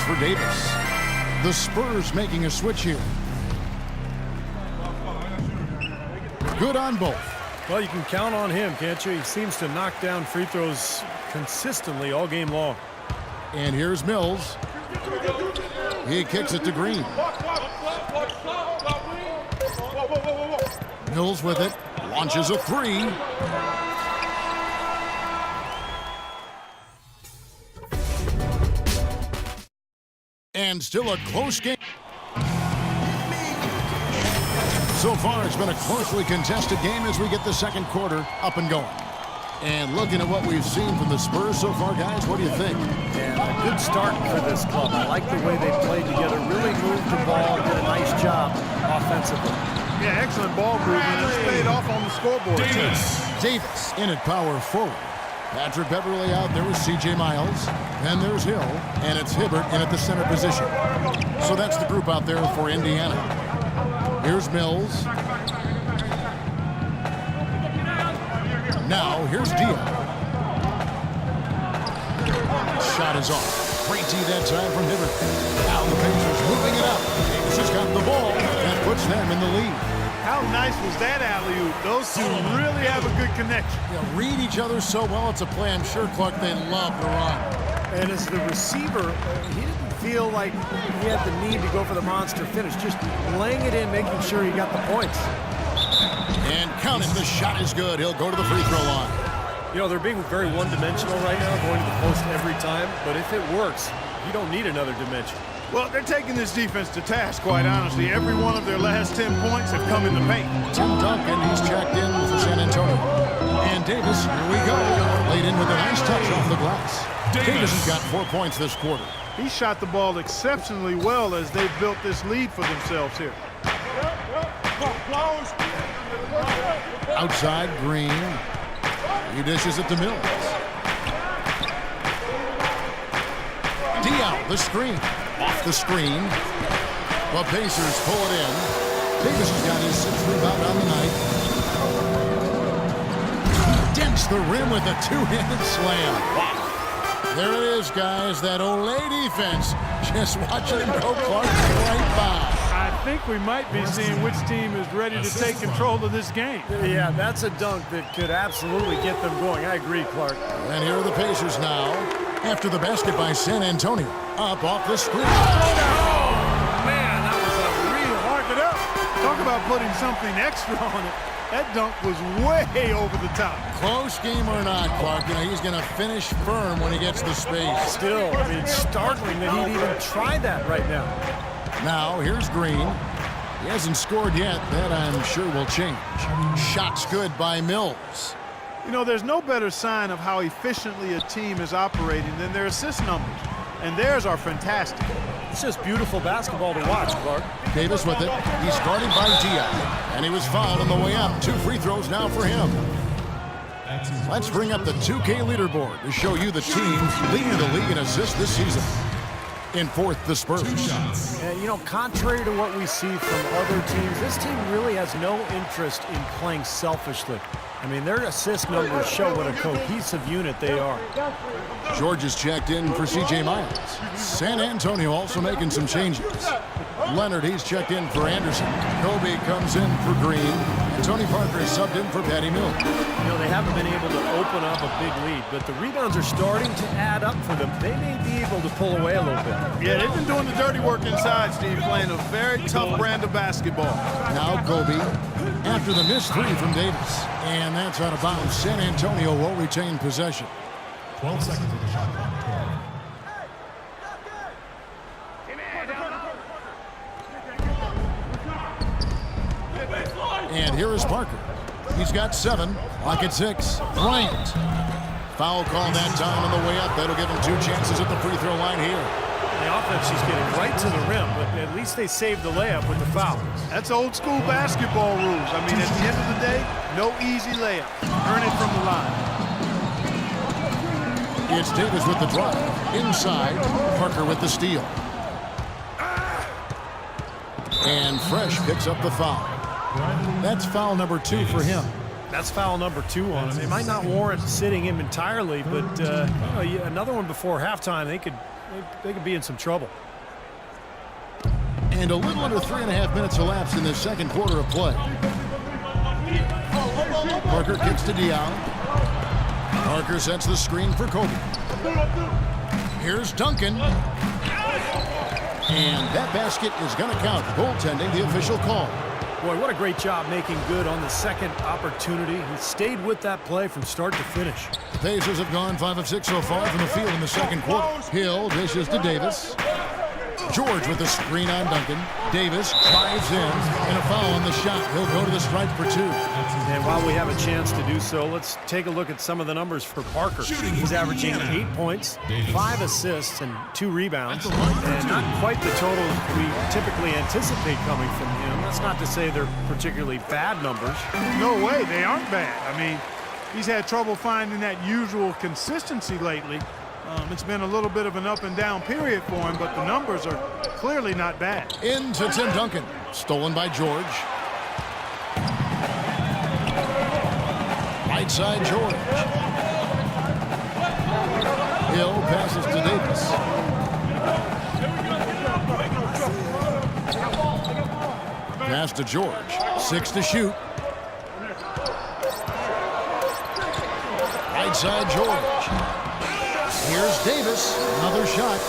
for Davis. The Spurs making a switch here. Good on both. Well, you can count on him, can't you? He seems to knock down free throws consistently all game long. And here's Mills. He kicks it to Green. Mills with it. Launches a three. And still a close game. So far, it's been a closely contested game as we get the second quarter up and going. And looking at what we've seen from the Spurs so far, guys, what do you think? And a good start for this club. I like the way they played together. Really moved the ball, did a nice job offensively. Yeah, excellent ball movement. It's paid off on the scoreboard. Davis in at power forward. Patrick Beverly out there with C.J. Miles. Then there's Hill, and it's Hibbert in at the center position. So that's the group out there for Indiana. Here's Mills. Now, here's Diop. Shot is off. Great D that time from Hibbert. Now the Pacers moving it up. Davis has got the ball. That puts them in the lead. How nice was that alley-oop? Those two really have a good connection. Yeah, read each other so well. It's a play I'm sure, Clark, they love to run. And as the receiver, he didn't feel like he had the need to go for the monster finish. Just laying it in, making sure he got the points. And counting, the shot is good. He'll go to the free throw line. You know, they're being very one-dimensional right now, going to the post every time. But if it works, you don't need another dimension. Well, they're taking this defense to task, quite honestly. Every one of their last 10 points have come in the paint. Tim Duncan, he's checked in for San Antonio. And Davis, here we go. Laid in with a nice touch off the glass. Davis has got 4 points this quarter. He shot the ball exceptionally well as they've built this lead for themselves here. Outside, Green. He dishes it to Mills. Diop, the screen. Off the screen. The Pacers pull it in. Davis has got his 6th rebound on the night. He dents the rim with a two-handed slam. Wow. There it is, guys. That Olay defense. Just watching him go Clark right by. I think we might be seeing which team is ready to take control of this game. Yeah, that's a dunk that could absolutely get them going. I agree, Clark. And here are the Pacers now. After the basket by San Antonio. Up off the screen. Oh, man, that was a real Mark it up. Talk about putting something extra on it. That dunk was way over the top. Close game or not, Clark, you know, he's going to finish firm when he gets the space. Still, I mean, it's startling that he'd even try that right now. Now, here's Green. He hasn't scored yet. That, I'm sure, will change. Shots good by Mills. You know, there's no better sign of how efficiently a team is operating than their assist numbers. And theirs are fantastic. It's just beautiful basketball to watch, Clark. Davis with it. He's guarded by Diop. And he was fouled on the way up. 2 free throws now for him. Let's bring up the 2K leaderboard to show you the teams leading the league in assists this season. In 4th, the Spurs. And, you know, contrary to what we see from other teams, this team really has no interest in playing selfishly. I mean, their assist numbers show what a cohesive unit they are. George is checked in for C.J. Miles. San Antonio also making some changes. Leonard, he's checked in for Anderson. Kobe comes in for Green. And Tony Parker is subbed in for Patty Mills. You know, they haven't been able to open up a big lead, but the rebounds are starting to add up for them. They may be able to pull away a little bit. Yeah, they've been doing the dirty work inside, Steve, playing a very tough brand of basketball. Now Kobe after the missed 3 from Davis. And that's out of bounds. San Antonio will retain possession. 12 seconds of the shot clock. 12. And here is Parker. He's got 7. Pocket 6. Bryant. Foul call that time on the way up. That'll give him 2 chances at the free throw line here. The offense is getting right to the rim, but at least they saved the layup with the foul. That's old school basketball rules. I mean, at the end of the day, no easy layup. Earn it from the line. It's Davis with the drive. Inside, Parker with the steal. And Fresh picks up the foul. That's foul number 2 for him. That's foul number 2 on him. It might not warrant sitting him entirely, but another one before halftime, they could they could be in some trouble. And a little under 3.5 minutes elapsed in the second quarter of play. Parker kicks to Diallo. Parker sets the screen for Kobe. Here's Duncan. And that basket is going to count. Goaltending, the official call. Boy, what a great job making good on the second opportunity. He stayed with that play from start to finish. The Pacers have gone 5 of 6 so far from the field in the second quarter. Hill dishes to Davis. George with the screen on Duncan. Davis drives in, and a foul on the shot. He'll go to the stripe for 2. And while we have a chance to do so, let's take a look at some of the numbers for Parker. He's averaging 8 points, 5 assists, and 2 rebounds. And not quite the total we typically anticipate coming from him. That's not to say they're particularly bad numbers. No way, they aren't bad. I mean, he's had trouble finding that usual consistency lately. It's been a little bit of an up and down period for him, but the numbers are clearly not bad. Into Tim Duncan. Stolen by George. Right side, George. Hill passes to Davis. Pass to George. 6 to shoot. Right side, George. Here's Davis. Another shot.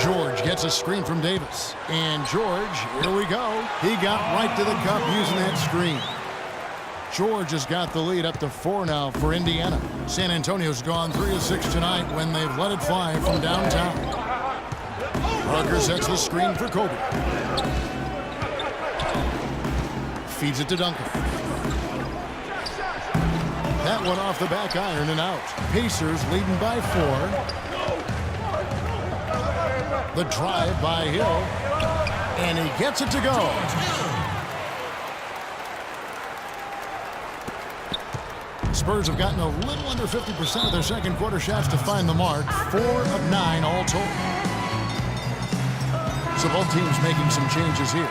George gets a screen from Davis. And George, here we go. He got right to the cup using that screen. George has got the lead up to 4 now for Indiana. San Antonio's gone 3 of 6 tonight when they've let it fly from downtown. Parker sets the screen for Kobe. Feeds it to Duncan. That one off the back iron and out. Pacers leading by 4. The drive by Hill. And he gets it to go. Spurs have gotten a little under 50% of their second quarter shots to find the mark. 4 of 9 all told. So both teams making some changes here.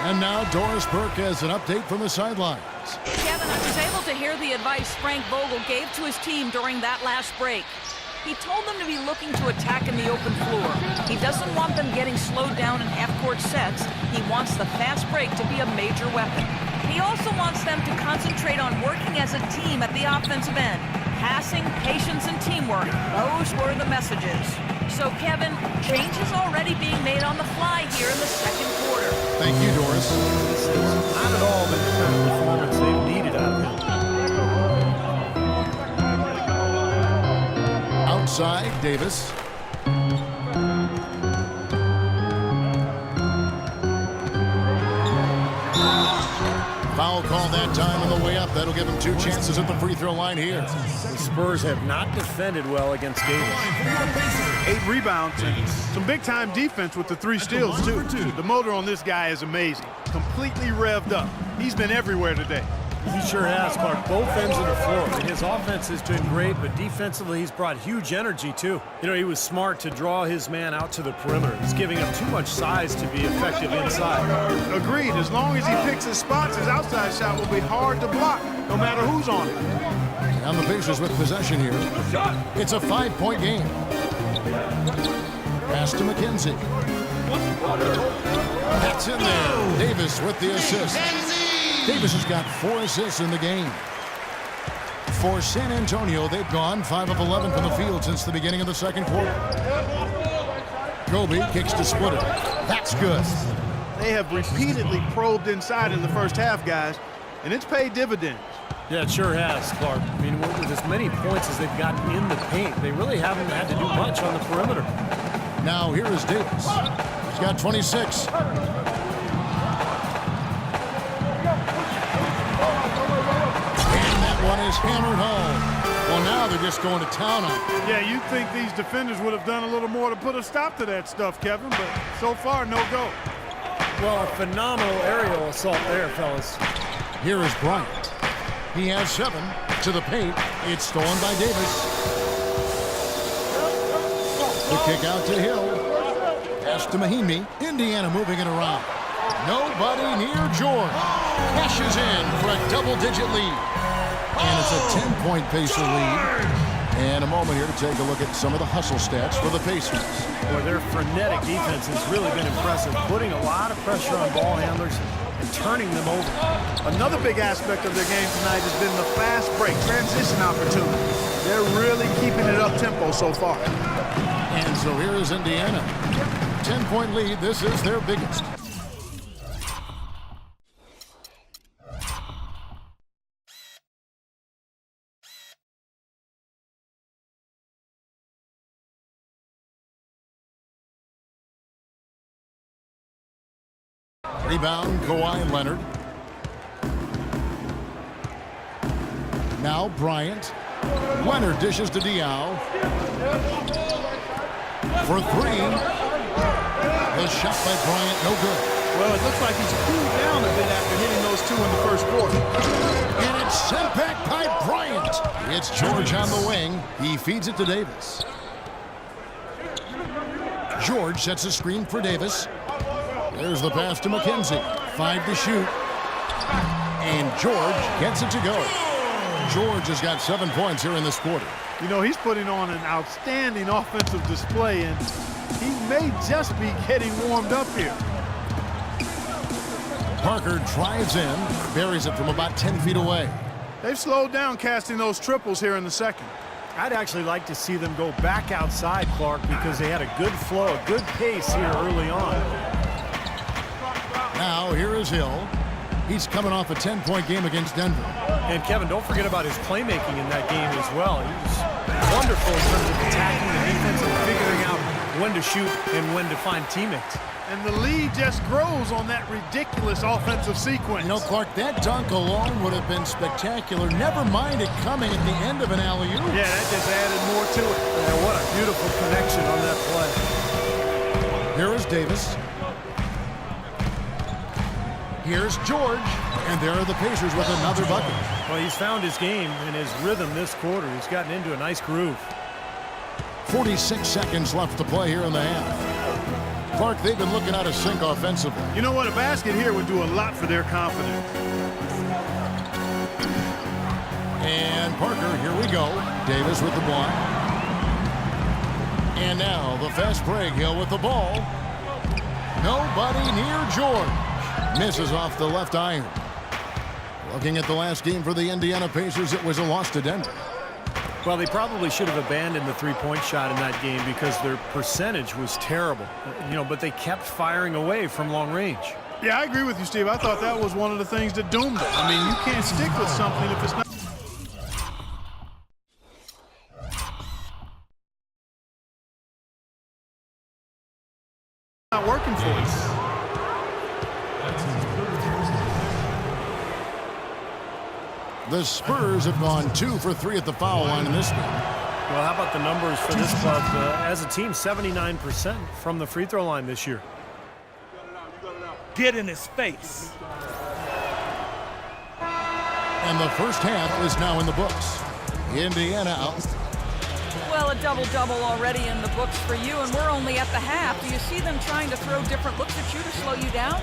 And now Doris Burke has an update from the sidelines. Kevin, I was able to hear the advice Frank Vogel gave to his team during that last break. He told them to be looking to attack in the open floor. He doesn't want them getting slowed down in half-court sets. He wants the fast break to be a major weapon. He also wants them to concentrate on working as a team at the offensive end. Passing, patience, and teamwork. Those were the messages. So, Kevin, change is already being made on the fly here in the second quarter. Thank you, Doris. This is not at all the kind of performance they've needed out of him. Outside, Davis. Foul call that time on the way up. That'll give him 2 chances at the free throw line here. The Spurs have not defended well against Davis. 8 rebounds and some big-time defense with the 3 steals, too. The motor on this guy is amazing. Completely revved up. He's been everywhere today. He sure has, Clark. Both ends of the floor. I mean, his offense has been great, but defensively he's brought huge energy, too. You know, he was smart to draw his man out to the perimeter. He's giving up too much size to be effective inside. Agreed. As long as he picks his spots, his outside shot will be hard to block, no matter who's on it. And the Pacers with possession here. It's a 5-point game. Pass to McKenzie. That's in there. Davis with the assist. Davis has got 4 assists in the game. For San Antonio, they've gone 5 of 11 from the field since the beginning of the second quarter. Kobe kicks to Splitter. That's good. They have repeatedly probed inside in the first half, guys, and it's paid dividends. Yeah, it sure has, Clark. I mean, with as many points as they've gotten in the paint, they really haven't had to do much on the perimeter. Now here is Davis. He's got 26. One is hammered home. Well, now they're just going to town on it. Yeah, you'd think these defenders would have done a little more to put a stop to that stuff, Kevin, but so far, no go. Well, a phenomenal aerial assault there, fellas. Here is Bryant. He has 7 to the paint. It's stolen by Davis. The kick out to Hill. Pass to Mahimi. Indiana moving it around. Nobody near George. Cashes in for a double-digit lead. And it's a 10-point Pacer lead. And a moment here to take a look at some of the hustle stats for the Pacers. Boy, their frenetic defense has really been impressive, putting a lot of pressure on ball handlers and turning them over. Another big aspect of their game tonight has been the fast break, transition opportunity. They're really keeping it up-tempo so far. And so here is Indiana. 10-point lead. This is their biggest. Rebound, Kawhi Leonard. Now Bryant. Leonard dishes to Diaw. For three. The shot by Bryant, no good. Well, it looks like he's cooled down a bit after hitting those two in the first quarter. And it's sent back by Bryant. It's George on the wing. He feeds it to Davis. George sets a screen for Davis. There's the pass to McKenzie. 5 to shoot. And George gets it to go. George has got 7 points here in this quarter. You know, he's putting on an outstanding offensive display, and he may just be getting warmed up here. Parker drives in, buries it from about 10 feet away. They've slowed down casting those triples here in the second. I'd actually like to see them go back outside, Clark, because they had a good flow, a good pace here early on. Now here is Hill. He's coming off a 10-point game against Denver. And Kevin, don't forget about his playmaking in that game as well. He was wonderful in terms of attacking the defense and figuring out when to shoot and when to find teammates. And the lead just grows on that ridiculous offensive sequence. You know, Clark, that dunk alone would have been spectacular. Never mind it coming at the end of an alley-oop. Yeah, that just added more to it. Yeah, what a beautiful connection on that play. Here is Davis. Here's George. And there are the Pacers with another bucket. Well, he's found his game and his rhythm this quarter. He's gotten into a nice groove. 46 seconds left to play here in the half. Clark, they've been looking out of sync offensively. You know what? A basket here would do a lot for their confidence. And Parker, here we go. Davis with the block. And now the fast break. Hill with the ball. Nobody near George. Misses off the left iron. Looking at the last game for the Indiana Pacers, it was a loss to Denver. Well, they probably should have abandoned the three-point shot in that game because their percentage was terrible. You know, but they kept firing away from long range. Yeah, I agree with you, Steve. I thought that was one of the things that doomed them. I mean, you can't stick with something if it's not working for you. The Spurs have gone 2 for 3 at the foul line in this game. Well, how about the numbers for this club? As a team, 79% from the free throw line this year. Get in his face. And the first half is now in the books. Indiana out. Well, a double-double already in the books for you, and we're only at the half. Do you see them trying to throw different looks at you to slow you down?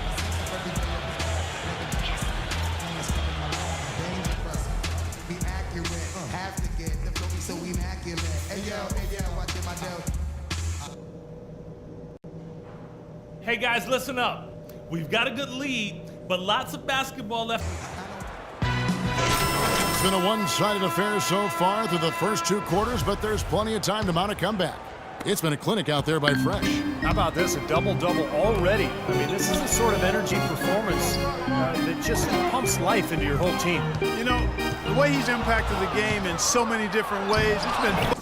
Hey guys, listen up. We've got a good lead, but lots of basketball left. It's been a one-sided affair so far through the first 2 quarters, but there's plenty of time to mount a comeback. It's been a clinic out there by Fresh. How about this? A double-double already. I mean, this is the sort of energy performance that just pumps life into your whole team. You know, the way he's impacted the game in so many different ways, it's been fun.